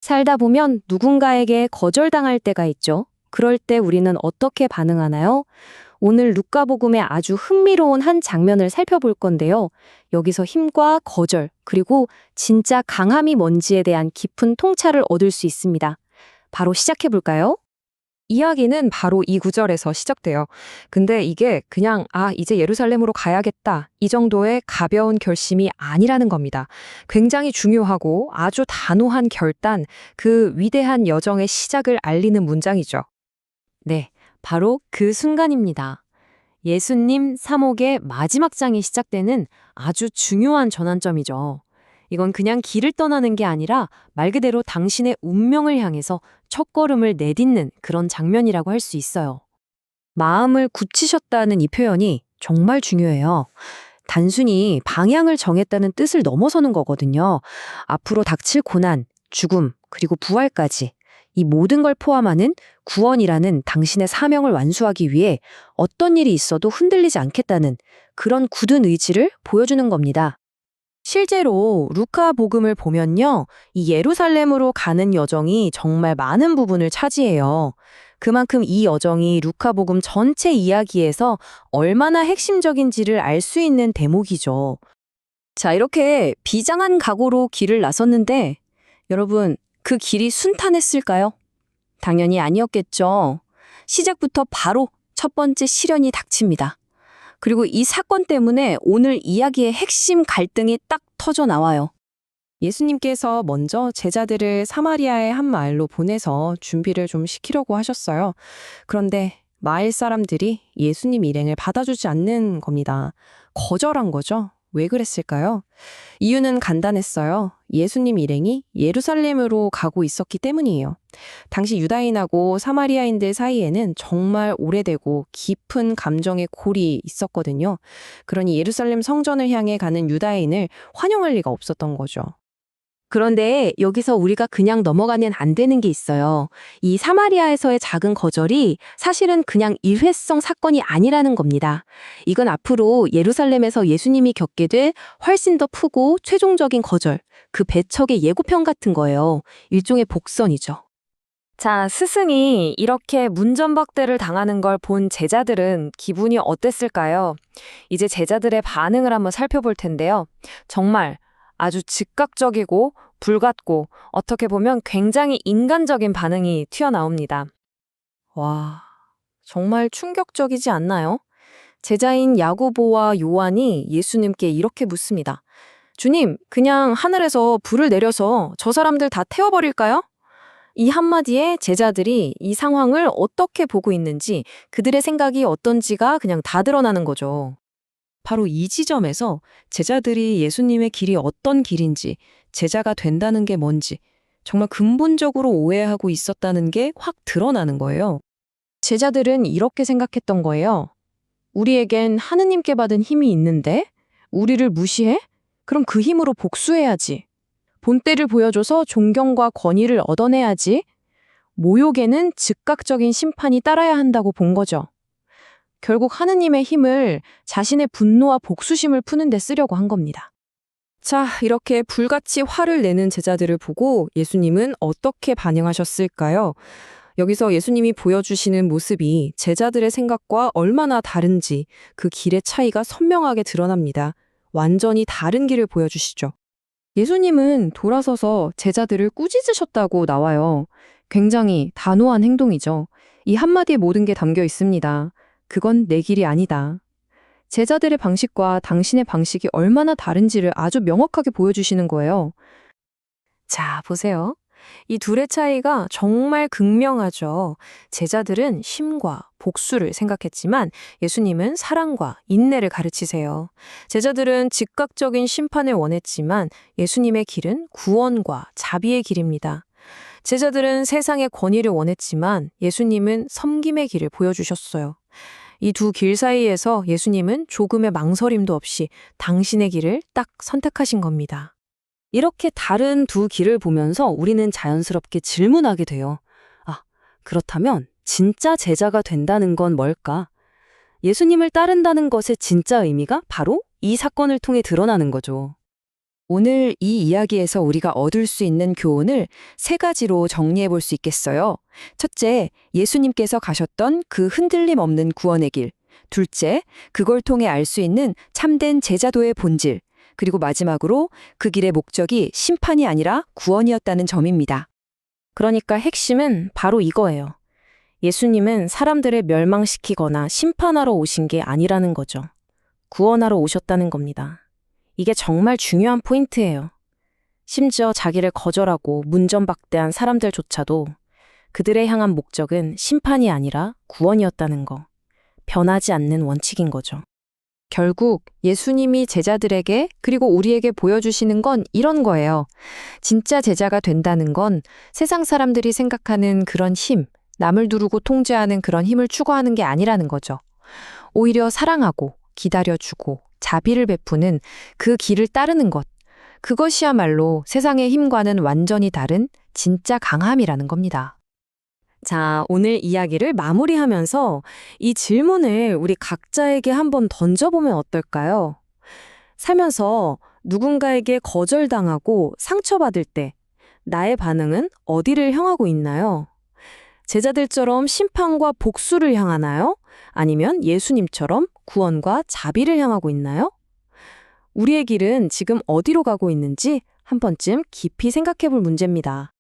살다 보면 누군가에게 거절당할 때가 있죠. 그럴 때 우리는 어떻게 반응하나요? 오늘 루카복음의 아주 흥미로운 한 장면을 살펴볼 건데요. 여기서 힘과 거절, 그리고 진짜 강함이 뭔지에 대한 깊은 통찰을 얻을 수 있습니다. 바로 시작해 볼까요? 이야기는 바로 이 구절에서 시작돼요. 근데 이게 그냥 이제 예루살렘으로 가야겠다. 이 정도의 가벼운 결심이 아니라는 겁니다. 굉장히 중요하고 아주 단호한 결단, 그 위대한 여정의 시작을 알리는 문장이죠. 네, 바로 그 순간입니다. 예수님 3옥의 마지막 장이 시작되는 아주 중요한 전환점이죠. 이건 그냥 길을 떠나는 게 아니라 말 그대로 당신의 운명을 향해서 첫걸음을 내딛는 그런 장면이라고 할 수 있어요. 마음을 굳히셨다는 이 표현이 정말 중요해요. 단순히 방향을 정했다는 뜻을 넘어서는 거거든요. 앞으로 닥칠 고난, 죽음, 그리고 부활까지 이 모든 걸 포함하는 구원이라는 당신의 사명을 완수하기 위해 어떤 일이 있어도 흔들리지 않겠다는 그런 굳은 의지를 보여주는 겁니다. 실제로 루카 복음을 보면요, 이 예루살렘으로 가는 여정이 정말 많은 부분을 차지해요. 그만큼 이 여정이 루카 복음 전체 이야기에서 얼마나 핵심적인지를 알 수 있는 대목이죠. 자, 이렇게 비장한 각오로 길을 나섰는데, 여러분, 그 길이 순탄했을까요? 당연히 아니었겠죠. 시작부터 바로 첫 번째 시련이 닥칩니다. 그리고 이 사건 때문에 오늘 이야기의 핵심 갈등이 딱 터져 나와요. 예수님께서 먼저 제자들을 사마리아의 한 마을로 보내서 준비를 좀 시키려고 하셨어요. 그런데 마을 사람들이 예수님 일행을 받아주지 않는 겁니다. 거절한 거죠. 왜 그랬을까요? 이유는 간단했어요. 예수님 일행이 예루살렘으로 가고 있었기 때문이에요. 당시 유다인하고 사마리아인들 사이에는 정말 오래되고 깊은 감정의 골이 있었거든요. 그러니 예루살렘 성전을 향해 가는 유다인을 환영할 리가 없었던 거죠. 그런데 여기서 우리가 그냥 넘어가면 안 되는 게 있어요. 이 사마리아에서의 작은 거절이 사실은 그냥 일회성 사건이 아니라는 겁니다. 이건 앞으로 예루살렘에서 예수님이 겪게 될 훨씬 더 크고 최종적인 거절, 그 배척의 예고편 같은 거예요. 일종의 복선이죠. 자, 스승이 이렇게 문전박대를 당하는 걸 본 제자들은 기분이 어땠을까요? 이제 제자들의 반응을 한번 살펴볼 텐데요. 정말 아주 즉각적이고 불같고 어떻게 보면 굉장히 인간적인 반응이 튀어나옵니다. 와, 정말 충격적이지 않나요? 제자인 야고보와 요한이 예수님께 이렇게 묻습니다. 주님, 그냥 하늘에서 불을 내려서 저 사람들 다 태워버릴까요? 이 한마디에 제자들이 이 상황을 어떻게 보고 있는지, 그들의 생각이 어떤지가 그냥 다 드러나는 거죠. 바로 이 지점에서 제자들이 예수님의 길이 어떤 길인지, 제자가 된다는 게 뭔지, 정말 근본적으로 오해하고 있었다는 게 확 드러나는 거예요. 제자들은 이렇게 생각했던 거예요. 우리에겐 하느님께 받은 힘이 있는데 우리를 무시해? 그럼 그 힘으로 복수해야지. 본때를 보여줘서 존경과 권위를 얻어내야지. 모욕에는 즉각적인 심판이 따라야 한다고 본 거죠. 결국 하느님의 힘을 자신의 분노와 복수심을 푸는 데 쓰려고 한 겁니다. 자, 이렇게 불같이 화를 내는 제자들을 보고 예수님은 어떻게 반응하셨을까요? 여기서 예수님이 보여주시는 모습이 제자들의 생각과 얼마나 다른지 그 길의 차이가 선명하게 드러납니다. 완전히 다른 길을 보여주시죠. 예수님은 돌아서서 제자들을 꾸짖으셨다고 나와요. 굉장히 단호한 행동이죠. 이 한마디에 모든 게 담겨 있습니다. 그건 내 길이 아니다. 제자들의 방식과 당신의 방식이 얼마나 다른지를 아주 명확하게 보여주시는 거예요. 자, 보세요. 이 둘의 차이가 정말 극명하죠. 제자들은 힘과 복수를 생각했지만 예수님은 사랑과 인내를 가르치세요. 제자들은 즉각적인 심판을 원했지만 예수님의 길은 구원과 자비의 길입니다. 제자들은 세상의 권위를 원했지만 예수님은 섬김의 길을 보여주셨어요. 이 두 길 사이에서 예수님은 조금의 망설임도 없이 당신의 길을 딱 선택하신 겁니다. 이렇게 다른 두 길을 보면서 우리는 자연스럽게 질문하게 돼요. 그렇다면 진짜 제자가 된다는 건 뭘까? 예수님을 따른다는 것의 진짜 의미가 바로 이 사건을 통해 드러나는 거죠. 오늘 이 이야기에서 우리가 얻을 수 있는 교훈을 세 가지로 정리해 볼 수 있겠어요. 첫째, 예수님께서 가셨던 그 흔들림 없는 구원의 길. 둘째, 그걸 통해 알 수 있는 참된 제자도의 본질. 그리고 마지막으로 그 길의 목적이 심판이 아니라 구원이었다는 점입니다. 그러니까 핵심은 바로 이거예요. 예수님은 사람들을 멸망시키거나 심판하러 오신 게 아니라는 거죠. 구원하러 오셨다는 겁니다. 이게 정말 중요한 포인트예요. 심지어 자기를 거절하고 문전박대한 사람들조차도 그들의 향한 목적은 심판이 아니라 구원이었다는 거. 변하지 않는 원칙인 거죠. 결국 예수님이 제자들에게 그리고 우리에게 보여주시는 건 이런 거예요. 진짜 제자가 된다는 건 세상 사람들이 생각하는 그런 힘, 남을 두르고 통제하는 그런 힘을 추구하는 게 아니라는 거죠. 오히려 사랑하고 기다려주고 자비를 베푸는 그 길을 따르는 것. 그것이야말로 세상의 힘과는 완전히 다른 진짜 강함이라는 겁니다. 자, 오늘 이야기를 마무리하면서 이 질문을 우리 각자에게 한번 던져보면 어떨까요? 살면서 누군가에게 거절당하고 상처받을 때 나의 반응은 어디를 향하고 있나요? 제자들처럼 심판과 복수를 향하나요? 아니면 예수님처럼 구원과 자비를 향하고 있나요? 우리의 길은 지금 어디로 가고 있는지 한 번쯤 깊이 생각해 볼 문제입니다.